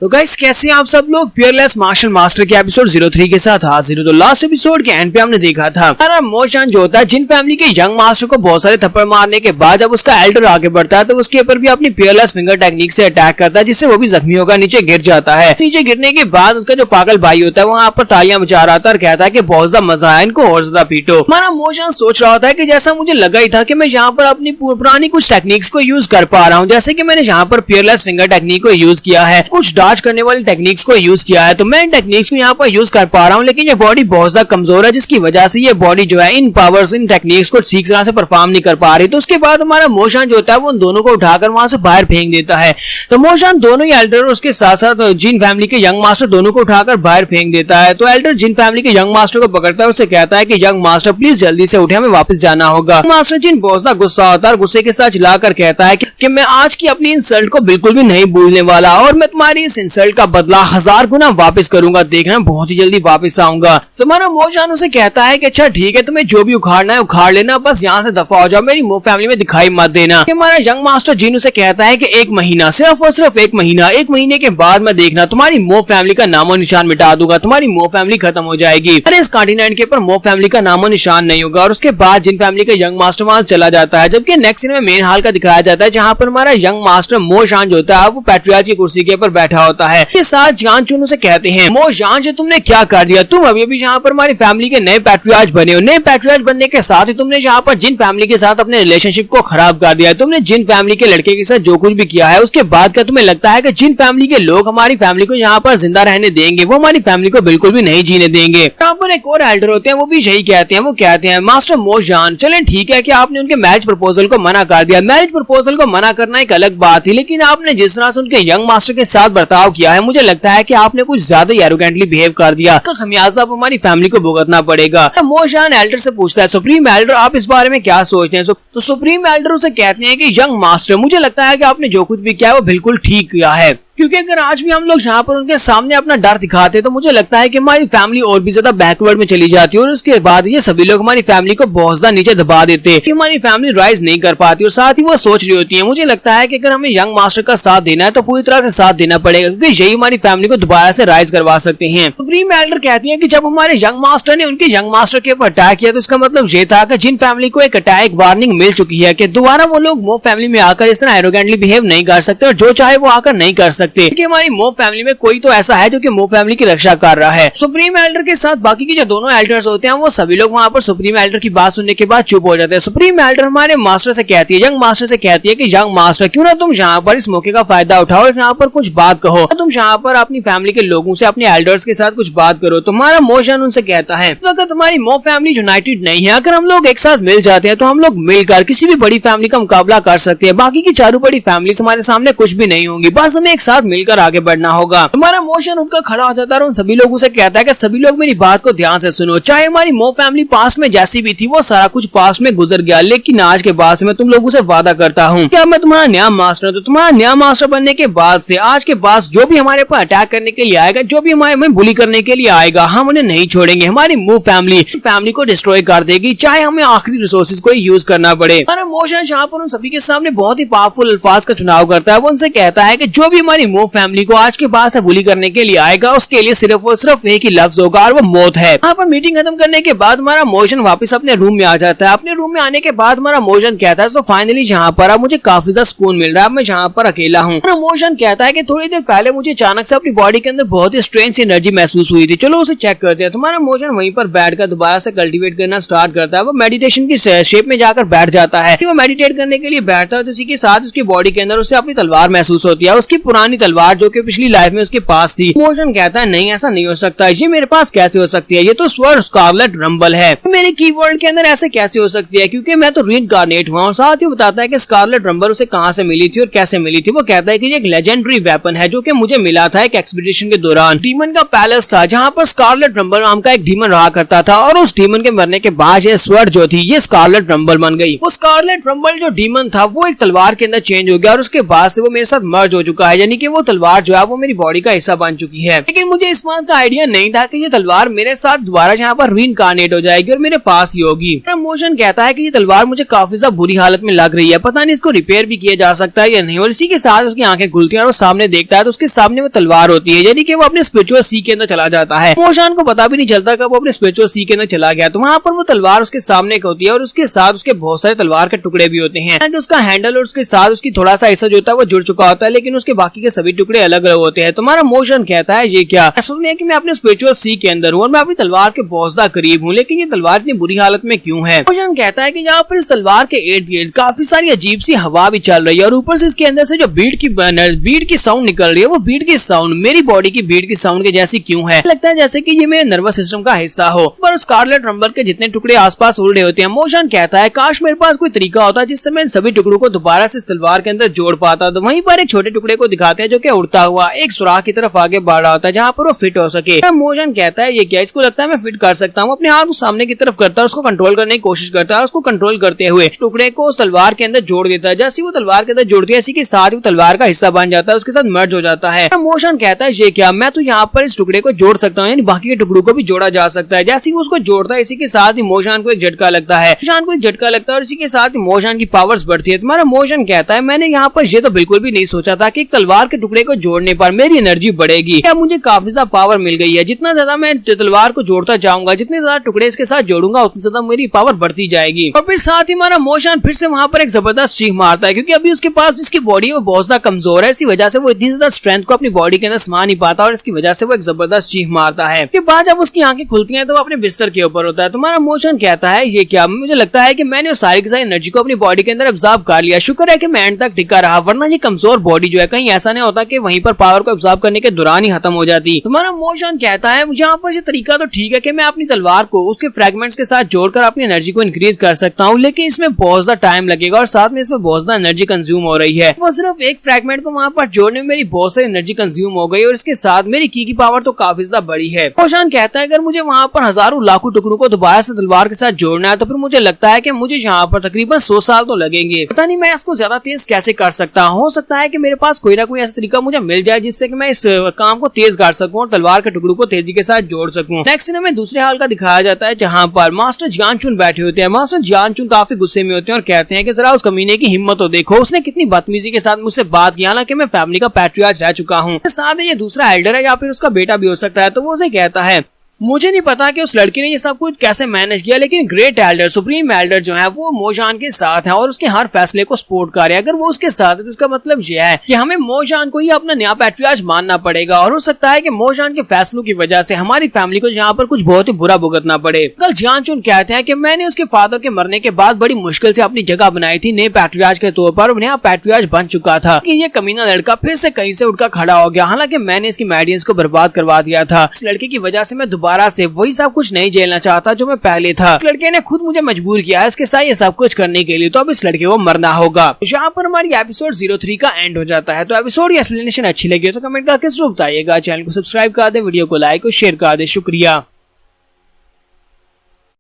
तो गाइस कैसे हैं आप सब लोग। फियरलेस मार्शल मास्टर के एपिसोड 03 के साथ हाजिर हूं। तो लास्ट एपिसोड के एंड पे हमने देखा था हमारा मोशान जो होता है जिन फैमिली के यंग मास्टर को बहुत सारे थप्पड़ मारने के बाद जब उसका एल्डर आगे बढ़ता है तो उसके ऊपर भी अपनी फियरलेस फिंगर टेक्निक से अटैक करता है, जिससे वो भी जख्मी होकर नीचे गिर जाता है। नीचे गिरने के बाद उसका जो पागल भाई होता है वहाँ पर तालियां बजा रहा था और कहता है कि बहुत ज्यादा मजा आया, इनको और ज्यादा पीटो। हमारा मोशान सोच रहा था कि जैसा मुझे लगा ही था कि मैं यहाँ पर अपनी पुरानी कुछ टेक्निक्स को यूज कर पा रहा हूँ, जैसे कि मैंने यहाँ पर फियरलेस फिंगर टेक्निक को यूज किया है, कुछ डॉज करने वाली टेक्निक्स को यूज किया है, तो मैं इन टेक्निक्स को यहाँ पर यूज कर पा रहा हूँ। लेकिन ये बॉडी बहुत ज्यादा कमजोर है, जिसकी वजह से ये बॉडी जो है इन पावर्स इन टेक्निक्स को ठीक तरह से परफॉर्म नहीं कर पा रही। तो उसके बाद हमारा मोशान जो होता है वो उन दोनों को उठाकर वहां से बाहर फेंक देता है। तो मोशान दोनों ही एल्डर उसके साथ साथ जिन फैमिली के यंग मास्टर दोनों को उठाकर बाहर फेंक देता है। तो एल्डर जिन फैमिली के यंग मास्टर को पकड़ता है, उसे कहता है कि यंग मास्टर प्लीज जल्दी से उठे, हमें वापस जाना होगा। मास्टर जिन बहुत ज्यादा गुस्सा होता है, गुस्से के साथ चिल्लाकर कहता है कि मैं आज की अपनी इंसल्ट को बिल्कुल भी नहीं भूलने वाला और मैं तुम्हारी इस इंसल्ट का बदला 1000 गुना वापस करूंगा, देखना बहुत ही जल्दी वापस आऊंगा। तो हमारा मोशान उसे कहता है कि अच्छा ठीक है, तुम्हें जो भी उखाड़ना है उखाड़ लेना, बस यहाँ से दफा हो जाओ, मेरी मो फैमिली में दिखाई मत देना। हमारा यंग मास्टर जिन उसे कहता है कि 1 महीना, सिर्फ और सिर्फ 1 महीना, 1 महीने के बाद मैं देखना तुम्हारी मो फैमिली का नामो निशान मिटा दूंगा, तुम्हारी मो फैमिली खत्म हो जाएगी। अरे इस कॉन्टिनेंट के ऊपर मो फैमिली का नामो निशान नहीं होगा। और उसके बाद जिन फैमिली का यंग मास्टर वहां चला जाता है, जबकि नेक्स्ट सीन में मेन हाल का दिखाया जाता है, जहाँ पर हमारा यंग मास्टर मोशान जो होता है वो पैट्रियार्च की कुर्सी के ऊपर बैठा होता है। इसके साथ जान चुन उसे कहते हैं मोशान जी तुमने क्या कर दिया, तुम अभी भी यहाँ पर हमारी फैमिली के नए पैट्रियार्च बने हो। नए पैट्रियार्च बनने के साथ ही तुमने यहाँ पर जिन फैमिली के साथ अपने रिलेशनशिप को खराब कर दिया है। तुमने जिन फैमिली के लड़के के साथ जो कुछ भी किया है, उसके बाद क्या तुम्हें लगता है कि जिन फैमिली के लोग हमारी फैमिली को यहाँ पर जिंदा रहने देंगे, वो हमारी फैमिली को बिल्कुल भी नहीं जीने देंगे। यहाँ पर एक और एल्डर होते हैं, वो भी यही कहते हैं, वो कहते हैं मास्टर मोशान चले ठीक है कि आपने उनके मैरिज प्रपोजल को मना कर दिया। मैरिज प्रपोजल को मना करना एक अलग बात थी, लेकिन आपने जिस तरह से उनके यंग मास्टर के साथ बर्ताव किया है, मुझे लगता है कि आपने कुछ ज्यादा एरोगेंटली बिहेव कर दिया, का खमियाजा अब हमारी फैमिली को भुगतना पड़ेगा। मोशान एल्डर से पूछता है सुप्रीम एल्डर आप इस बारे में क्या सोचते हैं। तो सुप्रीम एल्डर उसे कहते हैं कि यंग मास्टर मुझे लगता है कि आपने जो कुछ भी किया है वो बिल्कुल ठीक किया है, क्योंकि अगर आज भी हम लोग यहाँ पर उनके सामने अपना डर दिखाते तो मुझे लगता है कि हमारी फैमिली और भी ज्यादा बैकवर्ड में चली जाती है और उसके बाद ये सभी लोग हमारी फैमिली को बहुत ज्यादा नीचे दबा देते कि हमारी फैमिली राइज नहीं कर पाती। और साथ ही वो सोच रही होती है, मुझे लगता है कि अगर हमें यंग मास्टर का साथ देना है तो पूरी तरह से साथ देना पड़ेगा, क्योंकि यही हमारी फैमिली को दोबारा से राइज करवा सकते हैं। सुप्रीम एल्डर कहती है कि जब हमारे यंग मास्टर ने उनके यंग मास्टर के ऊपर अटैक किया तो इसका मतलब ये था कि जिन फैमिली को एक अटैक वार्निंग मिल चुकी है कि दोबारा वो लोग मो फैमिली में आकर इस तरह एरोगेंटली बिहेव नहीं कर सकते और जो चाहे वो आकर नहीं कर सकते, क्योंकि हमारी मो फैमिली में कोई तो ऐसा है जो कि मो फैमिली की रक्षा कर रहा है। सुप्रीम एल्डर के साथ बाकी के जो दोनों एल्डर्स होते हैं वो सभी लोग वहाँ पर सुप्रीम एल्डर की बात सुनने के बाद चुप हो जाते हैं। सुप्रीम एल्डर हमारे मास्टर से कहती है, यंग मास्टर से कहती है कि यंग मास्टर क्यों ना तुम यहाँ पर इस मौके का फायदा उठाओ और यहाँ पर कुछ बात कहो, तुम यहाँ पर अपनी फैमिली के लोगों से अपने एल्डर्स के साथ कुछ बात करो। तुम्हारा मोशन उनसे कहता है अगर तुम्हारी मो फैमिली यूनाइटेड नहीं है, अगर हम लोग एक साथ मिल जाते हैं तो हम लोग मिलकर किसी भी बड़ी फैमिली का मुकाबला कर सकते हैं। बाकी की चारों बड़ी फैमिली हमारे सामने कुछ भी नहीं होंगी, बस हमें एक साथ मिलकर आगे बढ़ना होगा। हमारा मोशन उनका खड़ा हो जाता है और उन सभी लोगों से कहता है कि सभी लोग मेरी बात को ध्यान से सुनो, चाहे हमारी मो फैमिली पास्ट में जैसी भी थी वो सारा कुछ पास्ट में गुजर गया, लेकिन आज के बाद से मैं तुम लोगों से वादा करता हूँ कि अब मैं तुम्हारा नया मास्टर हूँ। तो तुम्हारा नया मास्टर बनने के बाद से आज के बाद जो भी हमारे पर अटैक करने के लिए आएगा, जो भी हमें बुली करने के लिए आएगा, हम उन्हें नहीं छोड़ेंगे। हमारी मो फैमिली को डिस्ट्रॉय कर देगी, चाहे हमें आखिरी रिसोर्सेज को यूज करना पड़े। हमारा मोशन यहाँ पर उन सभी के सामने बहुत ही पावरफुल अल्फाज का चुनाव करता है। वो उनसे कहता है कि जो भी हमारी मो फैमिली को आज के बाद से बुली करने के लिए आएगा उसके लिए सिर्फ और सिर्फ एक ही लफ्ज होगा और वो मौत है। यहाँ पर मीटिंग खत्म करने के बाद हमारा मोशन वापस अपने रूम में आ जाता है। अपने रूम में आने के बाद हमारा मोशन कहता है तो फाइनली यहाँ पर अब मुझे काफी ज्यादा सुकून मिल रहा है, मैं यहाँ पर अकेला हूँ। मोशन कहता है कि थोड़ी देर पहले मुझे अचानक से अपनी बॉडी के अंदर बहुत ही स्ट्रेंज एनर्जी महसूस हुई थी, चलो उसे चेक करते हैं। तुम्हारा मोशन वहीं पर बैठकर दोबारा से कल्टीवेट करना स्टार्ट करता है। वो मेडिटेशन की शेप में जाकर बैठ जाता है। वो मेडिटेट करने के लिए बैठता है तो उसी के साथ उसकी बॉडी के अंदर उसे अपनी तलवार महसूस होती है, उसकी पुरानी तलवार जो कि पिछली लाइफ में उसके पास थी। मोशन कहता है नहीं ऐसा नहीं हो सकता, ये मेरे पास कैसे हो सकती है, ये तो स्वर्ड स्कारलेट रंबल है, मेरे कीवर्ड के अंदर ऐसे कैसे हो सकती है, क्योंकि मैं तो रीइंकार्नेट हुआ हूँ। साथ ही बताता है कि स्कारलेट रंबल उसे कहाँ से मिली थी और कैसे मिली थी। वो कहता है कि ये एक लेजेंडरी वेपन है जो कि मुझे मिला था एक एक्सपीडिशन के दौरान। डीमन का पैलेस था जहाँ पर स्कारलेट रंबल नाम का एक डीमन रहा करता था और उस डीमन के मरने के बाद ये स्वर्ड जो थी ये स्कारलेट रंबल बन गई। वो स्कारलेट रंबल जो डीमन था वो एक तलवार के अंदर चेंज हो गया और उसके बाद से वो मेरे साथ मर्ज हो चुका है, यानी कि वो तलवार जो है वो मेरी बॉडी का हिस्सा बन चुकी है। लेकिन मुझे इस बात का आइडिया नहीं था कि ये तलवार मेरे साथ दोबारा यहाँ पर रीइंकार्नेट हो जाएगी और मेरे पास ही होगी। मोशन कहता है कि ये तलवार मुझे काफी ज्यादा बुरी हालत में लग रही है, पता नहीं इसको रिपेयर भी किया जा सकता है या नहीं। और इसी के साथ उसकी आंखें खुलती हैं और वो सामने देखता है तो उसके सामने वो तलवार होती है, यानी कि वो अपने स्पिरिचुअल सी के अंदर चला जाता है। मोशन को पता भी नहीं चलता कब वो अपने स्पिरिचुअल सी के अंदर चला गया। तो वहाँ पर वो तलवार उसके सामने होती है और उसके साथ उसके बहुत सारे तलवार के टुकड़े भी होते हैं। उसका हैंडल और उसके साथ उसकी थोड़ा सा हिस्सा जो होता है वो जुड़ चुका होता है, लेकिन उसके बाकी के सभी टुकड़े अलग अलग होते हैं। तुम्हारा मोशन कहता है ये क्या है कि मैं अपने स्पिरिचुअल सी के अंदर हूँ और मैं अपनी तलवार के बहुत ज्यादा करीब हूँ, लेकिन ये तलवार इतनी बुरी हालत में क्यों है। मोशन कहता है कि यहाँ पर इस तलवार के इर्द गिर्द काफी सारी अजीब सी हवा भी चल रही है और ऊपर से इसके अंदर से जो बीट की साउंड निकल रही है वो बीट की साउंड मेरी बॉडी की बीट की साउंड के जैसी क्यों है। लगता है जैसे कि ये मेरे नर्वस सिस्टम का हिस्सा हो। पर स्कारलेट रंबल के जितने टुकड़े आसपास उड़ रहे होते हैं। मोशन कहता है काश मेरे पास कोई तरीका होता जिससे मैं इन सभी टुकड़ों को दोबारा से इस तलवार के अंदर जोड़ पाता। तो वहीं पर एक छोटे टुकड़े को दिखाते हैं जो कि उड़ता हुआ एक सुराख की तरफ आगे बढ़ रहा होता है जहाँ पर वो फिट हो सके। मोशन कहता है ये क्या, इसको लगता है मैं फिट कर सकता हूँ। अपने हाथ सामने की तरफ करता है, उसको कंट्रोल करने की कोशिश करता है, उसको कंट्रोल करते हुए टुकड़े को उस तलवार के अंदर जोड़ देता है। जैसे वो तलवार के अंदर जोड़ती है इसी के साथ वो तलवार का हिस्सा बन जाता है, उसके साथ मर्ज हो जाता है। मोशन कहता है ये क्या, मैं तो यहाँ पर इस टुकड़े को जोड़ सकता हूँ, यानी बाकी के टुकड़ों को भी जोड़ा जा सकता है। जैसे वो उसको जोड़ता है इसी के साथ ही मोशन को एक झटका लगता है, मोशन को एक झटका लगता है और इसी के साथ ही मोशन की पावर्स बढ़ती है। तुम्हारा मोशन कहता है मैंने यहाँ पर ये तो बिल्कुल भी नहीं सोचा था कि एक तलवार के टुकड़े को जोड़ने पर मेरी एनर्जी बढ़ेगी। क्या मुझे काफी ज्यादा पावर मिल गई है। जितना ज्यादा मैं तलवार को जोड़ता जाऊंगा, जितने ज्यादा टुकड़े इसके साथ जोड़ूंगा उतनी ज्यादा मेरी पावर बढ़ती जाएगी। और फिर साथ ही हमारा मोशन फिर से वहाँ पर एक जबरदस्त चीख मारता है, क्योंकि अभी उसके पास जिसकी बॉडी है वो बहुत ज्यादा कमजोर है, इसी वजह से वो इतनी ज्यादा स्ट्रेंथ को अपनी बॉडी के अंदर समा नहीं पाता और इसकी वजह से वो एक जबरदस्त चीख मारता है। के बाद जब उसकी आंखें खुलती हैं तो वो अपने बिस्तर के ऊपर होता है। तुम्हारा मोशन कहता है ये क्या, मुझे लगता है कि मैंने सारी की सारी एनर्जी को अपनी बॉडी के अंदर एब्जॉर्ब कर लिया। शुक्र है कि मैं एंड तक टिका रहा, वरना ये कमजोर बॉडी जो है कहीं ऐसा नहीं होता कि वहीं पर पावर को एब्जॉर्ब करने के दौरान ही खत्म हो जाती। तुम्हारा मोशन कहता है यहाँ पर ये तरीका तो ठीक है कि मैं अपनी तलवार को उसके फ्रेगमेंट्स के साथ जोड़कर अपनी एनर्जी को इंक्रीज कर सकता हूँ, लेकिन इसमें बहुत ज्यादा टाइम लगेगा और साथ में इसमें बहुत ज्यादा एनर्जी कंज्यूम हो रही है। वो सिर्फ एक फ्रेगमेंट को वहाँ पर जोड़ने में मेरी बहुत सारी एनर्जी कंज्यूम हो गई और इसके साथ मेरी की पावर तो काफी ज्यादा बड़ी है। मोशन कहता है अगर मुझे वहाँ पर हजारों लाखों टुकड़ों को दोबारा से तलवार के साथ जोड़ना है तो फिर मुझे लगता है कि मुझे यहाँ पर तकरीबन 100 साल तो लगेंगे। पता नहीं मैं इसको ज्यादा तेज कैसे कर सकता हूँ। हो सकता है कि मेरे पास कोई ना कोई ऐसा तरीका मुझे मिल जाए जिससे कि मैं इस काम को तेज कर सकूं और तलवार के टुकड़ों को तेजी के साथ जोड़ सकूं। नेक्स्ट सीन में दूसरे हाल का दिखाया जाता है जहाँ पर मास्टर जियानचुन बैठे होते हैं। मास्टर जियानचुन काफी गुस्से में होते हैं और कहते हैं कि जरा उस कमीने की हिम्मत तो देखो, उसने कितनी बदतमीजी के साथ मुझसे बात किया, हालांकि मैं फैमिली का पैट्रियार्च रह चुका हूँ। साथ ही ये दूसरा एल्डर है या फिर उसका बेटा भी हो सकता है। तो वो उसे कहता है मुझे नहीं पता कि उस लड़की ने ये सब कुछ कैसे मैनेज किया, लेकिन ग्रेट एल्डर सुप्रीम एल्डर जो है वो मोजान के साथ है और उसके हर फैसले को सपोर्ट कर रहे हैं। अगर वो उसके साथ है तो उसका मतलब यह है कि हमें मोजान को ही अपना नया पैट्रियार्च मानना पड़ेगा और हो सकता है कि मोजान के फैसलों की वजह से हमारी फैमिली को यहाँ पर कुछ बहुत ही बुरा भुगतना पड़े। कल जियानचुन कहते हैं कि मैंने उसके फादर के मरने के बाद बड़ी मुश्किल से अपनी जगह बनाई थी नए पैट्रियार्च के तौर पर, नया पैट्रियार्च बन चुका था कि ये कमीना लड़का फिर से कहीं से उठकर खड़ा हो गया। हालांकि मैंने इसकी मैडियंस को बर्बाद करवा दिया था। इस लड़के की वजह से मैं दोबारा से वही सब कुछ नहीं झेलना चाहता जो मैं पहले था। इस लड़के ने खुद मुझे मजबूर किया है इसके साथ ये सब कुछ करने के लिए, तो अब इस लड़के को मरना होगा। यहाँ पर हमारी एपिसोड 03 का एंड हो जाता है। तो एपिसोड की एक्सप्लेनेशन अच्छी लगी तो कमेंट करके जरूर बताइएगा। चैनल को सब्सक्राइब कर दे, वीडियो को लाइक और शेयर कर दे। शुक्रिया।